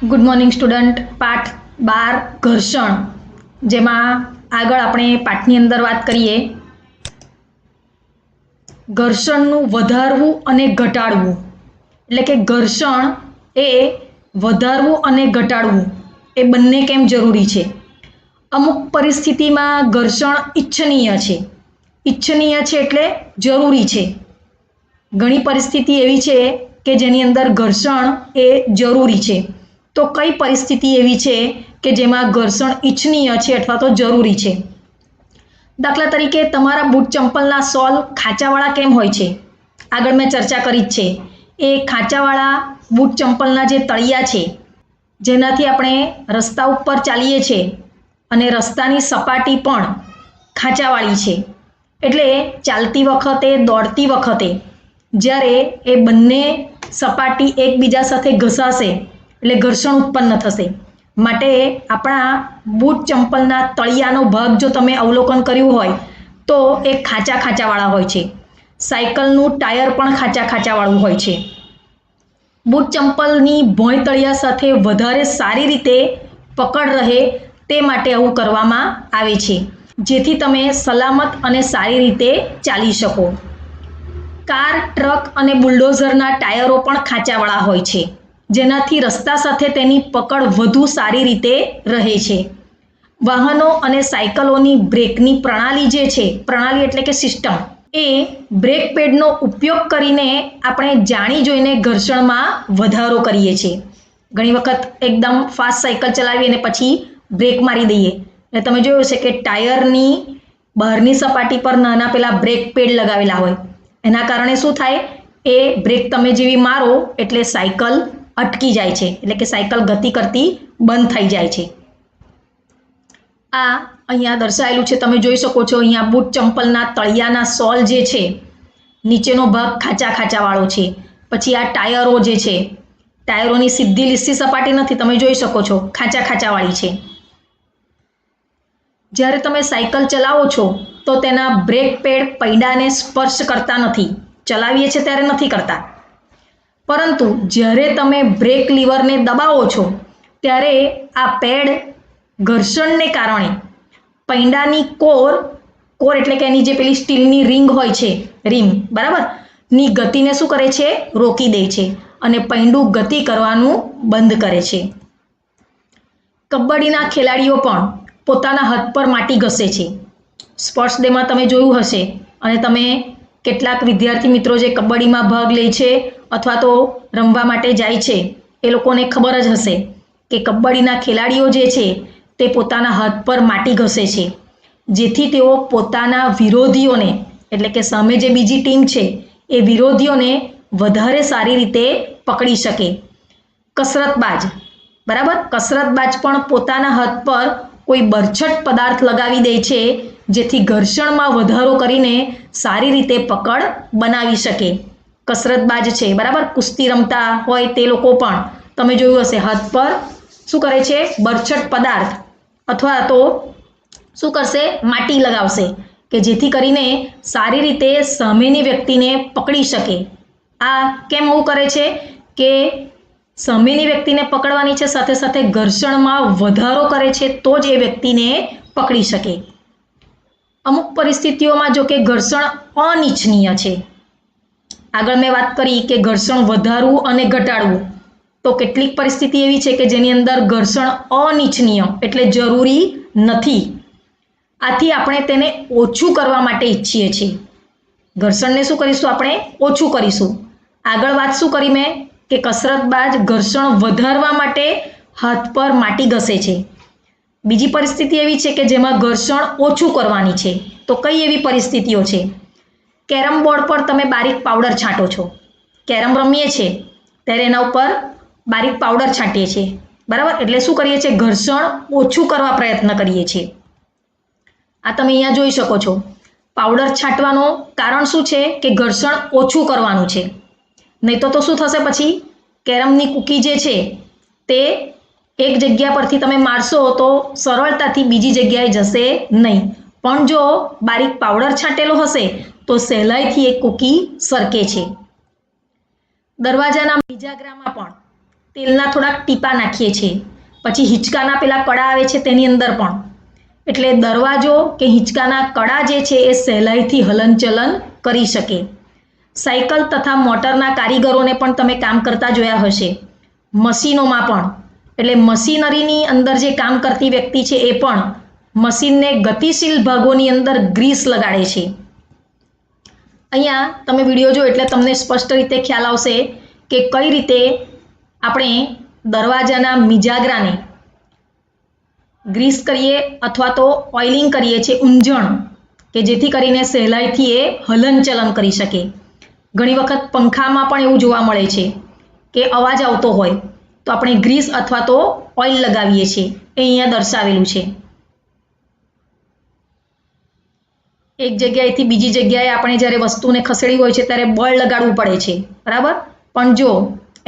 Good morning student. પાઠ 12 ઘર્ષણ, જેમાં આગળ આપણે પાઠની અંદર વાત કરીએ ઘર્ષણનું વધારવું અને ઘટાડવું. એટલે કે ઘર્ષણ એ વધારવું અને ઘટાડવું એ બંને કેમ જરૂરી છે. અમુક પરિસ્થિતિમાં ઘર્ષણ ઈચ્છનીય છે. ઈચ્છનીય છે એટલે જરૂરી છે. ઘણી પરિસ્થિતિ એવી છે કે જેની અંદર ઘર્ષણ એ જરૂરી છે. તો કઈ પરિસ્થિતિ એવી છે કે જેમાં ઘર્ષણ ઈચ્છનીય છે અથવા તો જરૂરી છે? દાખલા તરીકે તમારા બૂટ ચંપલના સોલ ખાંચાવાળા કેમ હોય છે? આગળ મેં ચર્ચા કરી જ છે. એ ખાંચાવાળા બૂટ ચંપલના જે તળિયા છે, જેનાથી આપણે રસ્તા ઉપર ચાલીએ છીએ, અને રસ્તાની સપાટી પણ ખાંચાવાળી છે. એટલે ચાલતી વખતે, દોડતી વખતે જ્યારે એ બંને સપાટી એકબીજા સાથે ઘસાશે એટલે ઘર્ષણ ઉત્પન્ન થશે. માટે આપણા બૂટ ચંપલના તળિયાનો ભાગ જો તમે અવલોકન કર્યું હોય તો એ ખાંચાવાળા હોય છે. સાયકલનું ટાયર પણ ખાંચાવાળું હોય છે. બૂટ ચંપલની ભોંય તળિયા સાથે વધારે સારી રીતે પકડ રહે તે માટે આવું કરવામાં આવે છે, જેથી તમે સલામત અને સારી રીતે ચાલી શકો. કાર, ટ્રક અને બુલડોઝરના ટાયરો પણ ખાંચાવાળા હોય છે, જેનાથી રસ્તા સાથે તેની પકડ વધુ સારી રીતે રહે છે. વાહનો અને સાયકલોની બ્રેકની પ્રણાલી જે છે, પ્રણાલી એટલે કે સિસ્ટમ, એ બ્રેક પેડનો ઉપયોગ કરીને આપણે જાણી જોઈને ઘર્ષણમાં વધારો કરીએ છીએ. ઘણી વખત એકદમ ફાસ્ટ સાયકલ ચલાવીએ અને પછી બ્રેક મારી દઈએ, અને તમે જોયું છે કે ટાયરની બહારની સપાટી પર નાના પેલા બ્રેક પેડ લગાવેલા હોય. એના કારણે શું થાય, એ બ્રેક તમે જેવી મારો એટલે સાયકલ અટકી જાય છે, એટલે કે સાયકલ ગતિ કરતી બંધ થઈ જાય છે. આ અહીંયા દર્શાવેલું છે, તમે જોઈ શકો છો. અહીંયા બૂટ ચંપલના તળિયાના સોલ જે છે, નીચેનો ભાગ ખાંચાવાળો છે. પછી આ ટાયરો જે છે, ટાયરોની સીધી લીસી સપાટી નથી, તમે જોઈ શકો છો, ખાંચાવાળી છે. જ્યારે તમે સાયકલ ચલાવો છો તો તેના બ્રેક પેડ પૈડાને સ્પર્શ કરતા નથી. ચલાવીએ છીએ ત્યારે નથી કરતા, પરંતુ જ્યારે તમે બ્રેક લીવરને દબાવો છો ત્યારે આ પેડ ઘર્ષણને કારણે પૈડાની કોર એટલે કે એની જે પેલી સ્ટીલની રિંગ હોય છે, રિંગ બરાબર, ની ગતિને શું કરે છે? રોકી દે છે, અને પૈડું ગતિ કરવાનું બંધ કરે છે. કબડ્ડીના ખેલાડીઓ પણ પોતાના હાથ પર માટી ઘસે છે. સ્પોર્ટ્સ ડેમાં તમે જોયું હશે, અને તમે કેટલાક વિદ્યાર્થી મિત્રો જે કબડ્ડીમાં ભાગ લે છે અથવા તો રમવા માટે જાય છે, એ લોકોને ખબર જ હશે કે કબડ્ડીના ખેલાડીઓ જે છે તે પોતાના હાથ પર માટી ઘસે છે, જેથી તેઓ પોતાના વિરોધીઓને, એટલે કે સામે જે બીજી ટીમ છે એ વિરોધીઓને વધારે સારી રીતે પકડી શકે. કસરતબાજ, બરાબર, કસરતબાજ પણ પોતાના હાથ પર કોઈ બરછટ પદાર્થ લગાવી દે છે, જેથી ઘર્ષણમાં વધારો કરીને સારી રીતે પકડ બનાવી શકે. કસરતબાજ છે, બરાબર, કુસ્તી રમતા હોય તે લોકો પણ તમે જોયું હશે, હાથ પર શું કરે છે? બરછટ પદાર્થ અથવા તો શું કરશે? માટી લગાવશે, કે જેથી કરીને સારી રીતે સામેની વ્યક્તિને પકડી શકે. આ કેમ આવું કરે છે? કે સામેની વ્યક્તિને પકડવાની છે, સાથે સાથે ઘર્ષણમાં વધારો કરે છે, તો જ એ વ્યક્તિને પકડી શકે. અમુક પરિસ્થિતિઓમાં જો કે ઘર્ષણ અનિચ્છનીય છે. આગળ મેં વાત કરી કે ઘર્ષણ વધારવું અને ઘટાડવું. તો કેટલીક પરિસ્થિતિ એવી છે કે જેની અંદર ઘર્ષણ અનિચ્છનીય એટલે જરૂરી નથી. આથી આપણે તેને ઓછું કરવા માટે ઈચ્છીએ છીએ. ઘર્ષણને શું કરીશું? આપણે ઓછું કરીશું. આગળ વાત શું કરી મેં? કે કસરતબાજ ઘર્ષણ વધારવા માટે હાથ પર માટી ઘસે છે. બીજી પરિસ્થિતિ એવી છે કે જેમાં ઘર્ષણ ઓછું કરવાની છે. તો કઈ એવી પરિસ્થિતિઓ છે? કેરમ બોર્ડ પર તમે બારીક પાવડર છાંટો છો. કેરમ રમીએ છીએ ત્યારે એના ઉપર બારીક પાવડર છાંટીએ છીએ, બરાબર, એટલે શું કરીએ છીએ? ઘર્ષણ ઓછું કરવા પ્રયત્ન કરીએ છીએ. આ તમે અહીંયા જોઈ શકો છો. પાવડર છાંટવાનું કારણ શું છે? કે ઘર્ષણ ઓછું કરવાનું છે. નહીં તો શું થશે? પછી કેરમની કૂકી જે છે તે એક જગ્યા પરથી તમે મારશો તો સરળતાથી બીજી જગ્યાએ જશે નહીં. પણ જો બારીક પાવડર છાંટેલો હશે તો સહેલાઈથી એક કૂકી સરકે છે. દરવાજાના મિજાગરામાં પણ તેલના થોડાક ટીપા નાખીએ છીએ, પછી હિંચકાના પેલા કડા આવે છે તેની અંદર પણ, એટલે દરવાજો કે હિંચકાના કડા જે છે એ સહેલાઈથી હલનચલન કરી શકે. સાયકલ તથા મોટરના કારીગરોને પણ તમે કામ કરતા જોયા હશે, મશીનોમાં પણ. એટલે મશીનરીની અંદર જે કામ કરતી વ્યક્તિ છે એ પણ મશીનને ગતિશીલ ભાગોની અંદર ગ્રીસ લગાડે છે. અહીંયા તમે વિડીયો જો એટલે તમને સ્પષ્ટ રીતે ખ્યાલ આવશે કે કઈ રીતે આપણે દરવાજાના મિજાગરાને ગ્રીસ કરીએ અથવા તો ઓઇલિંગ કરીએ છીએ, ઊંજણ, કે જેથી કરીને સહેલાઈથી એ હલનચલન કરી શકે. ઘણી વખત પંખામાં પણ એવું જોવા મળે છે કે અવાજ આવતો હોય તો આપણે ગ્રીસ અથવા તો ઓઇલ લગાવીએ છીએ. એ અહીંયા દર્શાવેલું છે. એક જગ્યાએથી બીજી જગ્યાએ આપણે જ્યારે વસ્તુને ખસેડી હોય છે ત્યારે બળ લગાડવું પડે છે, બરાબર. પણ જો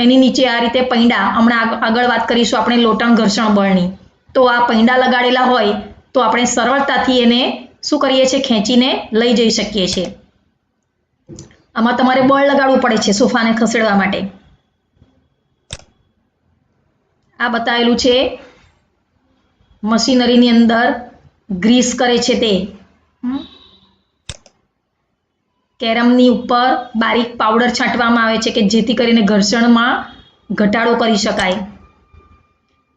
એની નીચે આ રીતે પૈંડા, હમણાં આગળ વાત કરીશું આપણે લોટણ ઘર્ષણ બળની, તો આ પૈંડા લગાડેલા હોય તો આપણે સરળતાથી એને શું કરીએ છીએ, ખેંચીને લઈ જઈ શકીએ છીએ. આમાં તમારે બળ લગાડવું પડે છે સોફાને ખસેડવા માટે. આ બતાવેલું છે મશીનરીની અંદર ગ્રીસ કરે છે તે. કેરમની ઉપર બારીક પાવડર છાંટવામાં આવે છે કે જેથી કરીને ઘર્ષણમાં ઘટાડો કરી શકાય.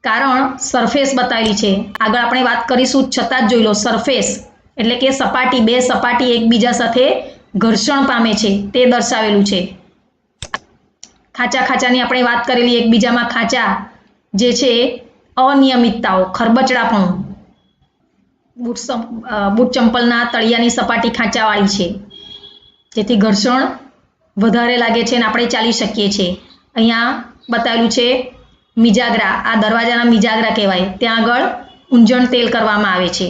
કારણ સરફેસ બતાવેલી છે, આગળ આપણે વાત કરીશું છતાં જ જોઈ લો. સરફેસ એટલે કે સપાટી, બે સપાટી એકબીજા સાથે ઘર્ષણ પામે છે તે દર્શાવેલું છે. ખાંચા ખાંચાની આપણે વાત કરેલી, એકબીજામાં ખાંચા જે છે અનિયમિતતાઓ, ખરબચડાપણું. બૂટ ચંપલના તળિયાની સપાટી ખાંચાવાળી છે જેથી ઘર્ષણ વધારે લાગે છે અને આપણે ચાલી શકીએ છીએ. અહીંયા બતાવેલું છે મિજાગરા, આ દરવાજાના મિજાગરા કહેવાય, ત્યાં આગળ ઊંજણ તેલ કરવામાં આવે છે.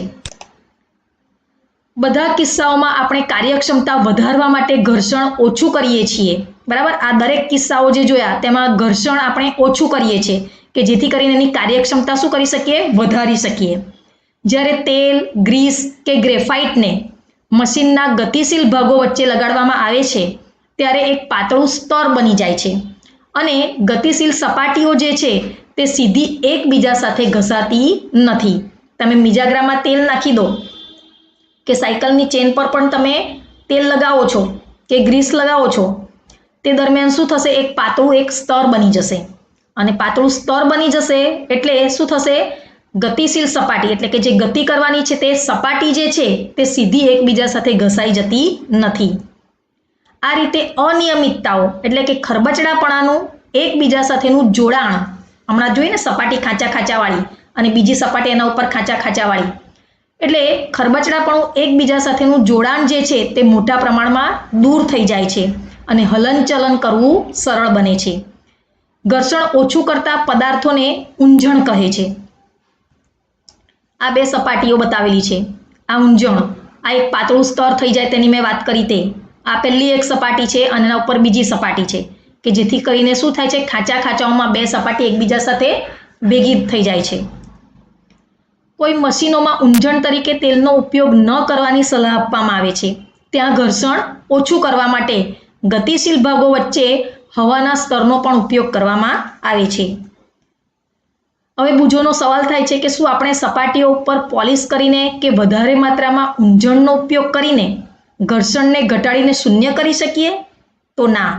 બધા કિસ્સાઓમાં આપણે કાર્યક્ષમતા વધારવા માટે ઘર્ષણ ઓછું કરીએ છીએ, બરાબર. આ દરેક કિસ્સાઓ જે જોયા તેમાં ઘર્ષણ આપણે ઓછું કરીએ છીએ કે જેથી કરીને એની કાર્યક્ષમતા શું કરી શકીએ, વધારી શકીએ. જ્યારે તેલ, ગ્રીસ કે ગ્રેફાઇટને મશીનના ગતિશીલ ભાગો વચ્ચે લગાડવામાં આવે છે ત્યારે એક પાતળું સ્તર બની જાય છે અને ગતિશીલ સપાટીઓ જે છે તે સીધી એકબીજા સાથે ઘસાતી નથી. તમે મિજાગરામાં તેલ નાખી દો કે સાયકલની ચેન પર પણ તમે તેલ લગાવો છો કે ગ્રીસ લગાવો છો, તે દરમિયાન શું થશે, એક પાતળું એક સ્તર બની જશે. અને પાતળું સ્તર બની જશે એટલે શું થશે, ગતિશીલ સપાટી એટલે કે જે ગતિ કરવાની છે તે સપાટી જે છે તે સીધી એકબીજા સાથે ઘસાઈ જતી નથી. આ રીતે અનિયમિતતાઓ એટલે કે ખરબચડાપણાનું એકબીજા સાથેનું જોડાણ, હમણાં જોઈએ ને સપાટી ખાંચા ખાંચાવાળી અને બીજી સપાટી એના ઉપર ખાંચા ખાંચાવાળી, એટલે ખરબચડાપણું એકબીજા સાથેનું જોડાણ જે છે તે મોટા પ્રમાણમાં દૂર થઈ જાય છે અને હલનચલન કરવું સરળ બને છે. ઘર્ષણ ઓછું કરતા પદાર્થોને ઊંજણ કહે છે. આ બે સપાટીઓ બતાવેલી છે. આ ઊંજણ, આ એક પાતળું સ્તર થઈ જાય તેની મેં વાત કરી તે. આ પહેલી એક સપાટી છે અને એના ઉપર બીજી સપાટી છે કે જેથી કરીને શું થાય છે, ખાંચા ખાંચાઓમાં બે સપાટી એકબીજા સાથે ભેગી થઈ જાય છે. કોઈ મશીનોમાં ઊંજણ તરીકે તેલનો ઉપયોગ ન કરવાની સલાહ આપવામાં આવે છે. ત્યાં ઘર્ષણ ઓછું કરવા માટે ગતિશીલ ભાગો વચ્ચે હવાના સ્તરનો પણ ઉપયોગ કરવામાં આવે છે. હવે બુજોનો સવાલ થાય છે કે શું આપણે સપાટીઓ ઉપર પોલિશ કરીને કે વધારે માત્રામાં ઊંજણનો ઉપયોગ કરીને ઘર્ષણને ઘટાડીને શૂન્ય કરી શકીએ? તો ના.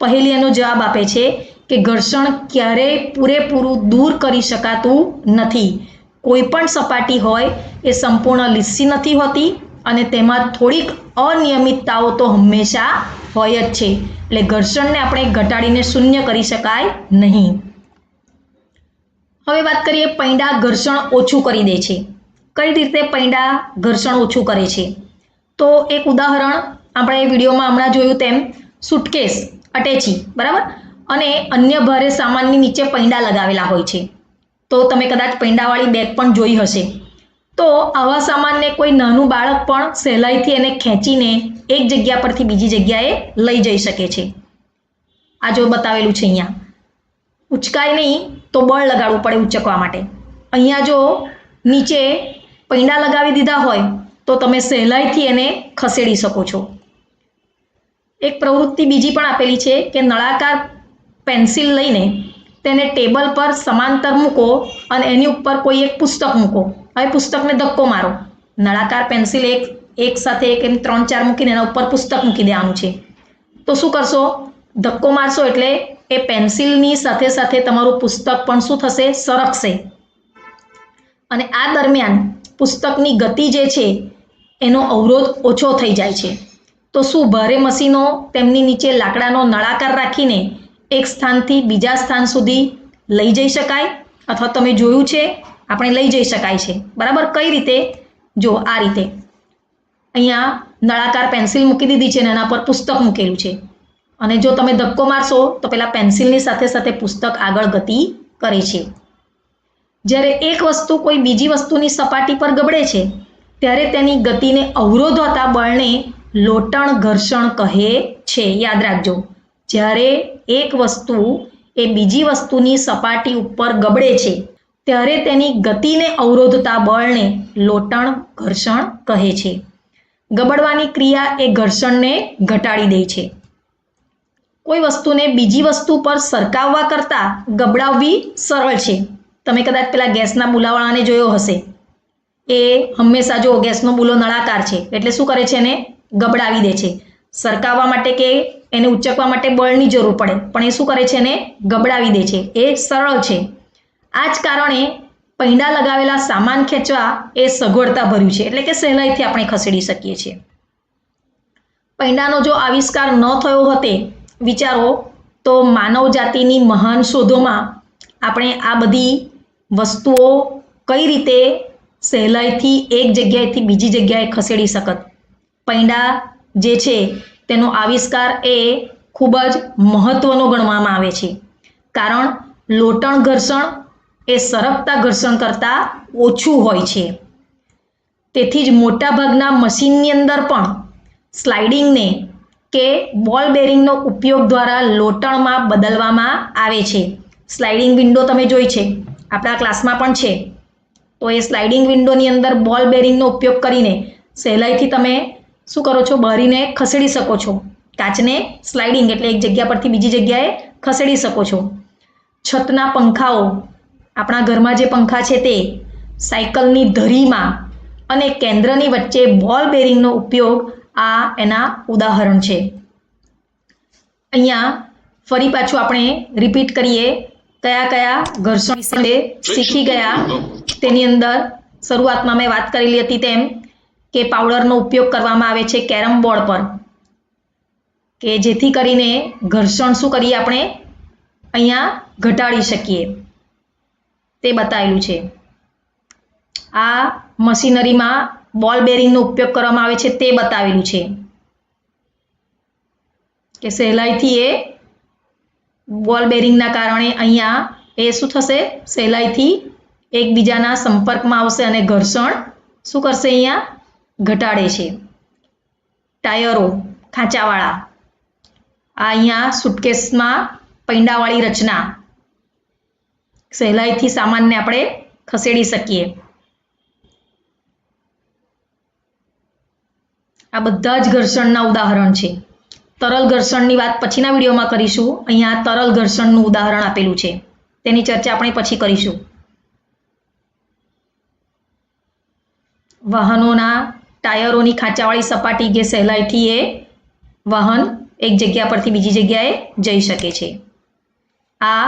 પહેલી એનો જવાબ આપે છે કે ઘર્ષણ ક્યારેય પૂરેપૂરું દૂર કરી શકાતું નથી. કોઈ પણ સપાટી હોય એ સંપૂર્ણ લીસી નથી હોતી અને તેમાં થોડીક અનિયમિતતાઓ તો હંમેશા હોય જ છે. એટલે ઘર્ષણને આપણે ઘટાડીને શૂન્ય કરી શકાય નહીં. હવે વાત કરીએ પૈંડા ઘર્ષણ ઓછું કરી દે છે. કઈ રીતે પૈંડા ઘર્ષણ ઓછું કરે છે? તો એક ઉદાહરણ આપણે વિડીયોમાં હમણાં જોયું તેમ સુટકેસ, અટેચી, બરાબર, અને અન્ય ભારે સામાનની નીચે પૈંડા લગાવેલા હોય છે. તો તમે કદાચ પૈંડાવાળી બેગ પણ જોઈ હશે. તો આવા સામાનને કોઈ નાનું બાળક પણ સહેલાઈથી એને ખેંચીને એક જગ્યા પરથી બીજી જગ્યાએ લઈ જઈ શકે છે. આ જો બતાવેલું છે અહીંયા. ઉચકાય નહીં તો બળ લગાડવું પડે ઉચકવા માટે. અહીંયા જો નીચે પૈંડા લગાવી દીધા હોય તો તમે સહેલાઈથી એને ખસેડી શકો છો. એક પ્રવૃત્તિ બીજી પણ આપેલી છે કે નળાકાર પેન્સિલ લઈને તેને ટેબલ પર સમાંતર મૂકો અને એની ઉપર કોઈ એક પુસ્તક મૂકો. હવે પુસ્તકને ધક્કો મારો. નળાકાર પેન્સિલ એક સાથે એક એમ 3-4 મૂકીને એના ઉપર પુસ્તક મૂકી દેવાનું છે. તો શું કરશો? ધક્કો મારશો એટલે એ પેન્સિલની સાથે સાથે તમારું પુસ્તક પણ શું થશે? સરકશે. અને આ દરમિયાન પુસ્તકની ગતિ જે છે એનો અવરોધ ઓછો થઈ જાય છે. તો શું ભારે મશીનો તેમની નીચે લાકડાનો નળાકાર રાખીને એક સ્થાનથી બીજા સ્થાન સુધી લઈ જઈ શકાય? અથવા તમે જોયું છે આપણે લઈ જઈ શકાય છે. બરાબર? કઈ રીતે? જો આ રીતે અહીંયા નળાકાર પેન્સિલ મૂકી દીધી છે અને એના પર પુસ્તક મૂકેલું છે. અને જો તમે ધક્કો મારશો તો પેલા પેન્સિલની સાથે સાથે પુસ્તક આગળ ગતિ કરે છે. જ્યારે એક વસ્તુ કોઈ બીજી વસ્તુની સપાટી પર ગબડે છે ત્યારે તેની ગતિને અવરોધતા બળને લોટણ ઘર્ષણ કહે છે. યાદ રાખજો, જ્યારે એક વસ્તુ એ બીજી વસ્તુની સપાટી ઉપર ગબડે છે ત્યારે તેની ગતિને અવરોધતા બળને લોટણ ઘર્ષણ કહે છે. ગબડવાની ક્રિયા એ ઘર્ષણને ઘટાડી દે છે. કોઈ વસ્તુને બીજી વસ્તુ પર સરકાવવા કરતાં ગબડાવવી સરળ છે. તમે કદાચ પેલા ગેસના બુલાવાળાને જોયો હશે. એ હંમેશા જો ગેસનો બુલો નળાકાર છે એટલે શું કરે છે? એને ગબડાવી દે છે. સરકાવવા માટે કે એને ઉચકવા માટે બળની જરૂર પડે, પણ એ શું કરે છે? એને ગબડાવી દે છે. એ સરળ છે. આ જ કારણે પૈંડા લગાવેલા સામાન ખેંચવા એ સગવડતા ભર્યું છે, એટલે કે સહેલાઈથી આપણે ખસેડી શકીએ છીએ. પૈંડાનો જો આવિષ્કાર ન થયો હોતે, વિચારો, તો માનવ જાતિની મહાન શોધોમાં આપણે આ બધી વસ્તુઓ કઈ રીતે સહેલાઈથી એક જગ્યાએથી બીજી જગ્યાએ ખસેડી શકત. પૈંડા જે છે તેનો આવિષ્કાર એ ખૂબ જ મહત્વનો ગણવામાં આવે છે, કારણ લોટણ ઘર્ષણ એ સરકતા ઘર્ષણ કરતાં ઓછું હોય છે. તેથી જ મોટાભાગના મશીનની અંદર પણ સ્લાઇડિંગને કે બોલ બેરિંગનો ઉપયોગ દ્વારા લોટણમાં બદલવામાં આવે છે. સ્લાઇડિંગ વિન્ડો તમે જોઈ છે, આપણા ક્લાસમાં પણ છે. તો એ સ્લાઇડિંગ વિન્ડોની અંદર બોલ બેરિંગનો ઉપયોગ કરીને સહેલાઈથી તમે શું કરો છો? બારીને ખસેડી શકો છો. કાચને સ્લાઇડિંગ એટલે એક જગ્યા પરથી બીજી જગ્યાએ ખસેડી શકો છો. છતના પંખાઓ, આપણા ઘરમાં જે પંખા છે તે, સાયકલની ધરીમાં અને કેન્દ્રની વચ્ચે બોલ બેરિંગનો ઉપયોગ આ એના ઉદાહરણ છે. અહીંયા ફરી પાછું આપણે રિપીટ કરીએ કયા કયા ઘર્ષણ વિશે શીખી ગયા. તેની અંદર શરૂઆતમાં મેં વાત કરેલી હતી તેમ કે પાવડરનો ઉપયોગ કરવામાં આવે છે કેરમ બોર્ડ પર, કે જેથી કરીને ઘર્ષણ શું કરીએ આપણે અહીંયા ઘટાડી શકીએ, તે બતાવેલું છે. આ મશીનરીમાં બોલ બેરિંગનો ઉપયોગ કરવામાં આવે છે તે બતાવેલું છે, કે સહેલાઈથી એ બોલ બેરિંગના કારણે અહીંયા એ શું થશે? સહેલાઈથી એકબીજાના સંપર્કમાં આવશે અને ઘર્ષણ શું કરશે? અહીંયા ઘટાડે છે. ટાયરો ખાંચાવાળા, આ અહીંયા સુટકેસમાં પૈંડાવાળી રચના, સહેલાઈથી સામાનને આપણે ખસેડી શકીએ. આ બધા જ ઘર્ષણના ઉદાહરણ છે. તરલ ઘર્ષણની વાત પછીના વિડીયોમાં કરીશું. અહીંયા તરલ ઘર્ષણનું ઉદાહરણ આપેલું છે, તેની ચર્ચા આપણે પછી કરીશું. વાહનોના ટાયરોની ખાંચાવાળી સપાટી જે સહેલાઈથી એ વાહન એક જગ્યા પરથી બીજી જગ્યાએ જઈ શકે છે. આ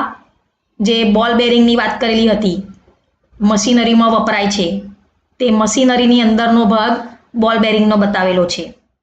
જે બોલ બેરિંગની વાત કરેલી હતી, મશીનરીમાં વપરાય છે, તે મશીનરીની અંદરનો ભાગ બોલ બેરિંગનો બતાવેલો છે.